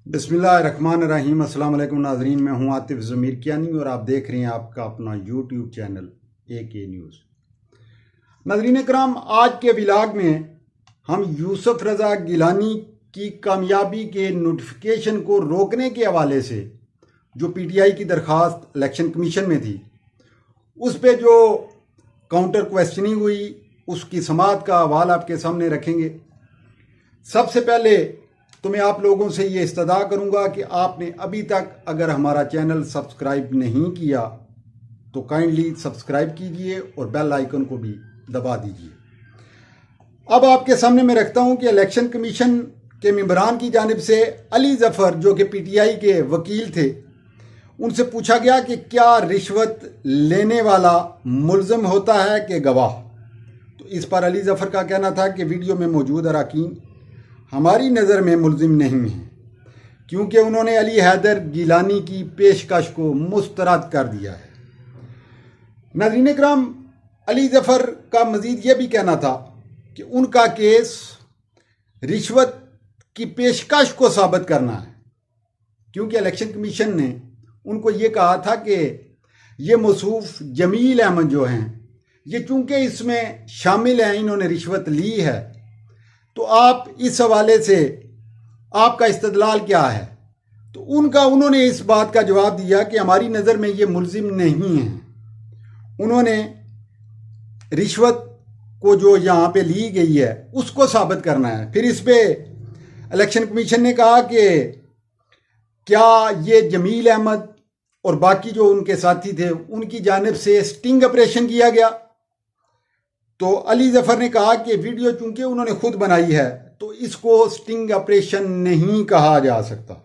बिस्मिल्लाहिर्रहमानिर्रहीम। अस्सलाम वालेकुम नाजरीन, मैं हूं आतिफ ज़मीर कियानी और आप देख रहे हैं आपका अपना यूट्यूब चैनल AK न्यूज़। नाजरीन कराम, आज के व्लॉग में हम यूसुफ रज़ा गिलानी की कामयाबी के नोटिफिकेशन को रोकने के हवाले से जो PTI की दरख्वास्त इलेक्शन कमीशन में थी उस पर जो काउंटर क्वेश्चनिंग हुई उसकी समाअत का हवाला आपके सामने रखेंगे। सबसे पहले तो मैं आप लोगों से ये इस्तदा करूंगा कि आपने अभी तक अगर हमारा चैनल सब्सक्राइब नहीं किया तो काइंडली सब्सक्राइब कीजिए और बेल आइकन को भी दबा दीजिए। अब आपके सामने मैं रखता हूं कि इलेक्शन कमीशन के मेंबरान की जानिब से अली जफ़र जो कि PTI के वकील थे उनसे पूछा गया कि क्या रिश्वत लेने वाला मुल्ज़िम होता है कि गवाह। तो इस पर अली जफ़र का कहना था कि वीडियो में मौजूद अराकीन हमारी नज़र में मुल्ज़िम नहीं है क्योंकि उन्होंने अली हैदर गिलानी की पेशकश को मुस्तरद कर दिया है। नाज़रीन इकराम, अली जफ़र का मज़ीद ये भी कहना था कि उनका केस रिश्वत की पेशकश को साबित करना है क्योंकि इलेक्शन कमीशन ने उनको ये कहा था कि ये मौसूफ जमील अहमद जो हैं ये चूँकि इसमें शामिल हैं, इन्होंने रिश्वत ली है, तो आप इस हवाले से आपका इस्तदलाल क्या है। तो उन्होंने इस बात का जवाब दिया कि हमारी नज़र में ये मुल्ज़िम नहीं है। उन्होंने रिश्वत को जो यहाँ पे ली गई है उसको साबित करना है। फिर इस पे इलेक्शन कमीशन ने कहा कि क्या ये जमील अहमद और बाकी जो उनके साथी थे उनकी जानिब से स्टिंग ऑपरेशन किया गया। तो अली जफ़र ने कहा कि वीडियो चूंकि उन्होंने खुद बनाई है तो इसको स्टिंग ऑपरेशन नहीं कहा जा सकता।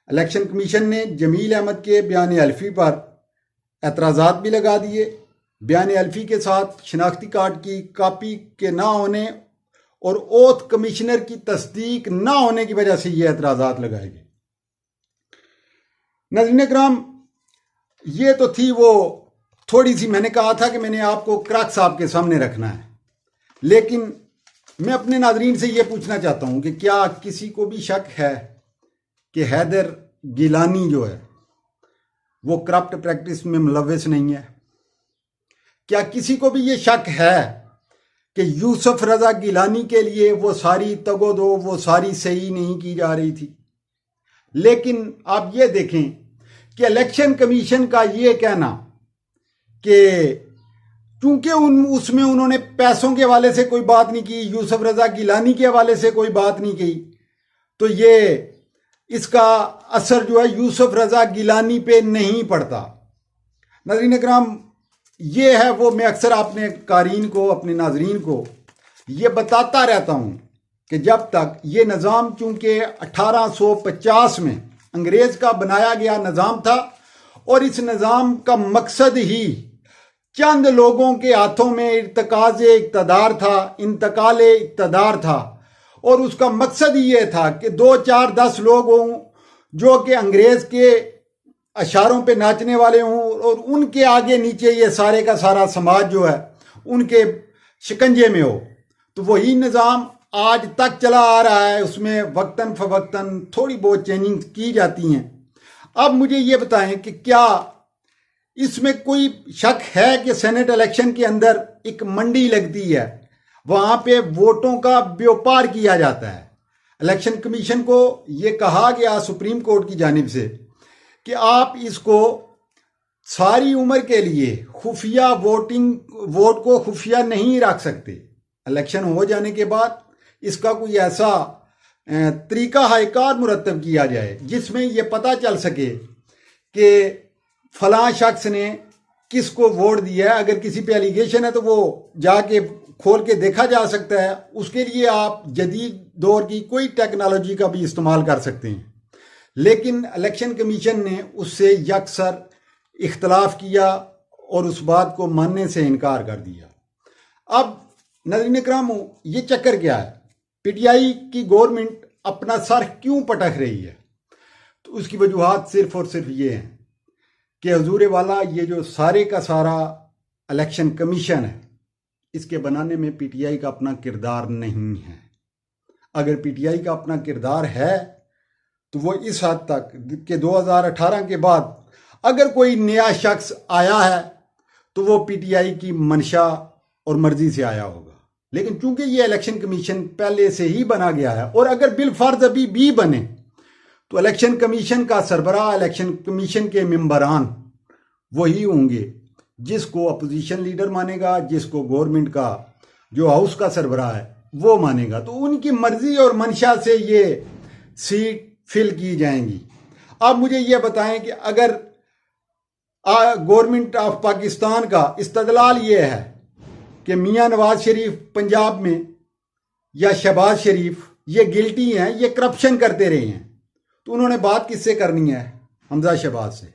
इलेक्शन कमीशन ने जमील अहमद के बयान हल्फी पर एतराज़ात भी लगा दिए। बयान हल्फी के साथ शनाख्ती कार्ड की कापी के ना होने और ओथ कमिश्नर की तस्दीक ना होने की वजह से ये एतराज़ात लगाए गए। नाज़रीन इकराम, ये तो थी वो थोड़ी सी, मैंने कहा था कि मैंने आपको क्रक्स आपके सामने रखना है, लेकिन मैं अपने नाजरीन से ये पूछना चाहता हूँ कि क्या किसी को भी शक है कि हैदर गिलानी जो है वो करप्ट प्रैक्टिस में मुलव्वस नहीं है? क्या किसी को भी ये शक है कि यूसुफ रज़ा गिलानी के लिए वो सारी तगोदो वो सारी सही नहीं की जा रही थी? लेकिन आप ये देखें कि इलेक्शन कमीशन का ये कहना कि चूंकि उसमें उन्होंने पैसों के हवाले से कोई बात नहीं की, यूसुफ रज़ा गिलानी के हवाले से कोई बात नहीं की, तो ये इसका असर जो है यूसुफ रज़ा गिलानी पे नहीं पड़ता। नाज़रीन इकराम, ये है वो, मैं अक्सर अपने कारीन को, अपने नाजरीन को ये बताता रहता हूँ कि जब तक ये निज़ाम चूंकि 1850 में अंग्रेज़ का बनाया गया निज़ाम था और इस निज़ाम का मकसद ही चंद लोगों के हाथों में इंतकाल इक़्तिदार था और उसका मकसद ही ये था कि 2, 4, 10 लोग हों जो कि अंग्रेज़ के अशारों पे नाचने वाले हों और उनके आगे नीचे ये सारे का सारा समाज जो है उनके शिकंजे में हो। तो वही निज़ाम आज तक चला आ रहा है, उसमें वक्तन फवक्तन थोड़ी बहुत चेंजिंग की जाती हैं। अब मुझे ये बताएं कि क्या इसमें कोई शक है कि सेनेट इलेक्शन के अंदर एक मंडी लगती है, वहां पे वोटों का व्यापार किया जाता है। इलेक्शन कमीशन को ये कहा गया सुप्रीम कोर्ट की जानिब से कि आप इसको सारी उम्र के लिए खुफिया वोट को खुफिया नहीं रख सकते। इलेक्शन हो जाने के बाद इसका कोई ऐसा तरीका हाईकार मुरतब किया जाए जिसमें यह पता चल सके कि फलां शख्स ने किसको वोट दिया है। अगर किसी पे एलिगेशन है तो वो जाके खोल के देखा जा सकता है। उसके लिए आप जदीद दौर की कोई टेक्नोलॉजी का भी इस्तेमाल कर सकते हैं, लेकिन इलेक्शन कमीशन ने उससे यकसर इख्तलाफ किया और उस बात को मानने से इनकार कर दिया। अब नाज़रीन इकराम, ये चक्कर क्या है? PTI की गवर्नमेंट अपना सर क्यों पटक रही है? तो उसकी वजूहात सिर्फ और सिर्फ ये हैं कि हुजूर वाला ये जो सारे का सारा इलेक्शन कमीशन है इसके बनाने में PTI का अपना किरदार नहीं है। अगर PTI का अपना किरदार है तो वो इस हद तक कि 2018 के बाद अगर कोई नया शख्स आया है तो वो पीटीआई की मंशा और मर्जी से आया होगा। लेकिन चूंकि ये इलेक्शन कमीशन पहले से ही बना गया है, और अगर बिल फर्ज अभी भी बने तो इलेक्शन कमीशन का सरबराह, इलेक्शन कमीशन के मेंबरान वही होंगे जिसको अपोजिशन लीडर मानेगा, जिसको गवर्नमेंट का जो हाउस का सरबराह है वो मानेगा। तो उनकी मर्जी और मंशा से ये सीट फिल की जाएंगी। अब मुझे ये बताएं कि अगर गवर्नमेंट ऑफ पाकिस्तान का इस्तदलाल ये है कि मियां नवाज शरीफ पंजाब में या शहबाज शरीफ ये गिल्टी हैं, ये करप्शन करते रहे हैं, तो उन्होंने बात किससे करनी है? हमजा शहबाज से।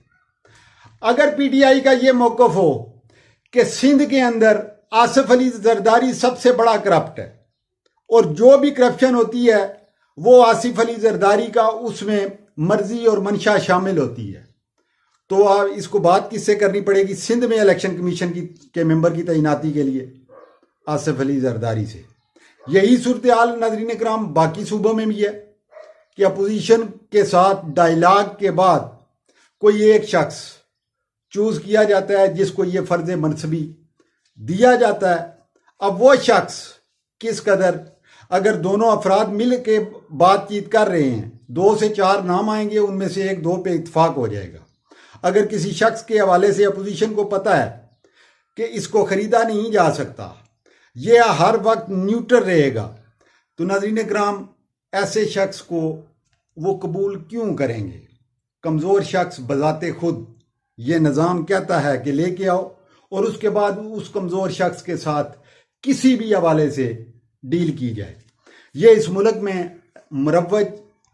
अगर पीटीआई का ये मौक़िफ़ हो कि सिंध के अंदर आसिफ अली जरदारी सबसे बड़ा करप्ट है और जो भी करप्शन होती है वो आसिफ अली जरदारी का उसमें मर्जी और मंशा शामिल होती है, तो इसको बात किससे करनी पड़ेगी? सिंध में इलेक्शन कमीशन के मेंबर की तैनाती के लिए आसिफ अली जरदारी से। यही सूरत हाल नाज़रीन कराम बाकी सूबों में भी है कि अपोजिशन के साथ डायलॉग के बाद कोई एक शख्स चूज किया जाता है जिसको ये फर्ज मनसबी दिया जाता है। अब वो शख्स किस कदर, अगर दोनों अफराद मिल के बातचीत कर रहे हैं, 2 से 4 नाम आएंगे, उनमें से 1-2 पे इत्तेफाक हो जाएगा। अगर किसी शख्स के हवाले से अपोजिशन को पता है कि इसको खरीदा नहीं जा सकता, ये हर वक्त न्यूट्रल रहेगा, तो नाज़रीन कराम ऐसे शख्स को वो कबूल क्यों करेंगे? कमज़ोर शख्स बजाते खुद ये निज़ाम कहता है कि लेके आओ, और उसके बाद उस कमज़ोर शख्स के साथ किसी भी हवाले से डील की जाए। ये इस मुल्क में मुरव्वज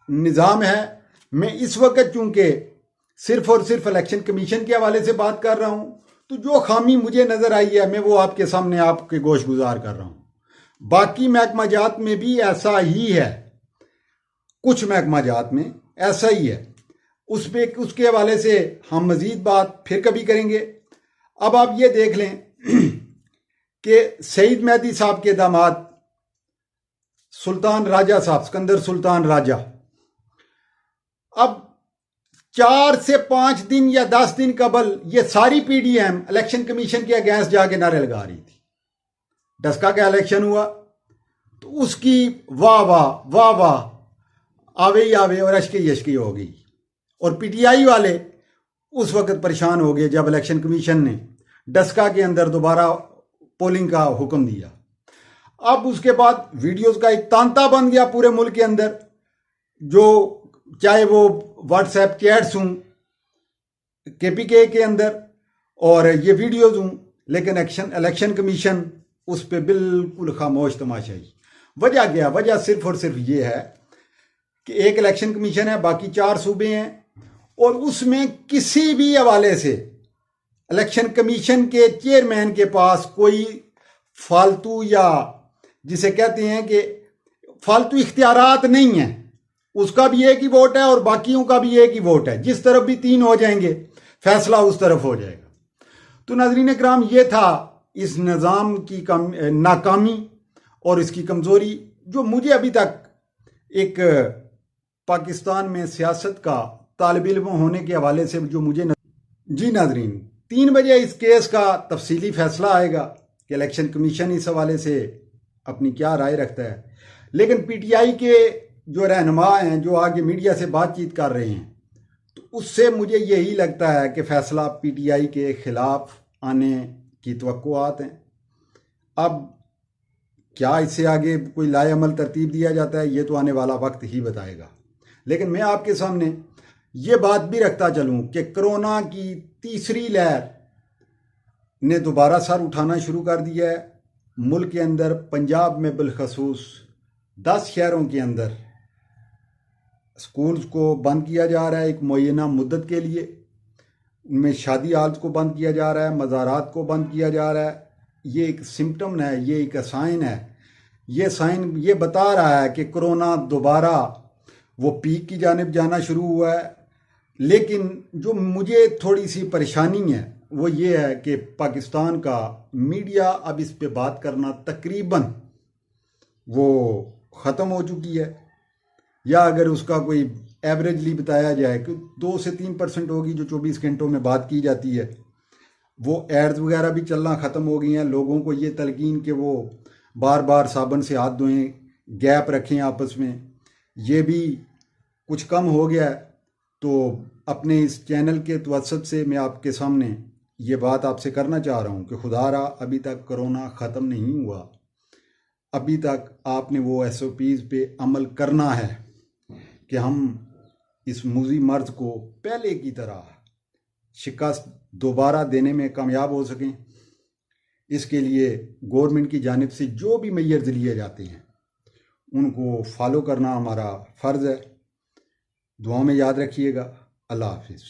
निज़ाम है। मैं इस वक्त चूँकि सिर्फ और सिर्फ इलेक्शन कमीशन के हवाले से बात कर रहा हूँ, तो जो खामी मुझे नज़र आई है मैं वो आपके सामने आपके गोश गुजार कर रहा हूँ। बाकी महकमा जात में भी ऐसा ही है, कुछ महकमा जात में ऐसा ही है। उसके हवाले से हम मज़ीद बात फिर कभी करेंगे। अब आप ये देख लें कि सईद मेहदी साहब के दामाद सुल्तान राजा साहब, सिकंदर सुल्तान राजा, अब 4 से 5 दिन या 10 दिन कबल ये सारी पीडीएम इलेक्शन कमीशन के अगेंस्ट जाके नारे लगा रही थी। डस्का का इलेक्शन हुआ तो उसकी वाह वाह वाह वाह आवे ही आवे और अशकी यशकी हो गई, और पीटीआई वाले उस वक्त परेशान हो गए जब इलेक्शन कमीशन ने डस्का के अंदर दोबारा पोलिंग का हुक्म दिया। अब उसके बाद वीडियोस का एक तांता बन गया पूरे मुल्क के अंदर, जो चाहे वो व्हाट्सएप चैट्स हूँ केपीके के अंदर और ये वीडियोस हूँ, लेकिन इलेक्शन कमीशन उस पर बिल्कुल खामोश तमाशाई। वजह क्या? वजह सिर्फ और सिर्फ ये है कि एक इलेक्शन कमीशन है, बाकी 4 सूबे हैं, और उसमें किसी भी हवाले से इलेक्शन कमीशन के चेयरमैन के पास कोई फालतू या जिसे कहते हैं कि फालतू इख्तियारात नहीं है। उसका भी एक ही वोट है और बाकियों का भी एक ही वोट है। जिस तरफ भी 3 हो जाएंगे फैसला उस तरफ हो जाएगा। तो नाज़रीन कराम, ये था इस निज़ाम की नाकामी और इसकी कमज़ोरी, जो मुझे अभी तक एक पाकिस्तान में सियासत का तालिब इल्म होने के हवाले से जो मुझे जी नाज़रीन, 3 बजे इस केस का तफसीली फैसला आएगा कि इलेक्शन कमीशन इस हवाले से अपनी क्या राय रखता है। लेकिन पीटीआई के जो रहनुमा हैं, जो आगे मीडिया से बातचीत कर रहे हैं, तो उससे मुझे यही लगता है कि फ़ैसला पीटीआई के ख़िलाफ़ आने की तवक्कुआत हैं। अब क्या इससे आगे कोई लाएअमल तरतीब दिया जाता है, ये तो आने वाला वक्त ही बताएगा। लेकिन मैं आपके सामने ये बात भी रखता चलूँ कि कोरोना की तीसरी लहर ने दोबारा सर उठाना शुरू कर दिया है। मुल्क के अंदर, पंजाब में बिलखसूस 10 शहरों के अंदर स्कूल्स को बंद किया जा रहा है एक मुअय्यना मुद्दत के लिए। उनमें शादी हाल्स को बंद किया जा रहा है, मज़ारात को बंद किया जा रहा है। ये एक सिम्टम है, ये एक साइन है। ये साइन ये बता रहा है कि कोरोना दोबारा वो पीक की जानिब जाना शुरू हुआ है। लेकिन जो मुझे थोड़ी सी परेशानी है वो ये है कि पाकिस्तान का मीडिया अब इस पे बात करना तकरीबन वो ख़त्म हो चुकी है, या अगर उसका कोई एवरेजली बताया जाए कि 2 से 3% होगी जो 24 घंटों में बात की जाती है। वो एड्स वगैरह भी चलना ख़त्म हो गई हैं। लोगों को ये तलकीन कि वो बार बार साबुन से हाथ धोएं, गैप रखें आपस में, ये भी कुछ कम हो गया है। तो अपने इस चैनल के तवज्जुद से मैं आपके सामने ये बात आपसे करना चाह रहा हूँ कि खुदारा अभी तक कोरोना ख़त्म नहीं हुआ। अभी तक आपने वो SOPs पे अमल करना है कि हम इस मूजी मर्ज को पहले की तरह शिकस्त दोबारा देने में कामयाब हो सकें। इसके लिए गवर्नमेंट की जानिब से जो भी मेजर्स लिए जाते हैं उनको फॉलो करना हमारा फ़र्ज़ है। दुआओं में याद रखिएगा। अल्लाह हाफिज़।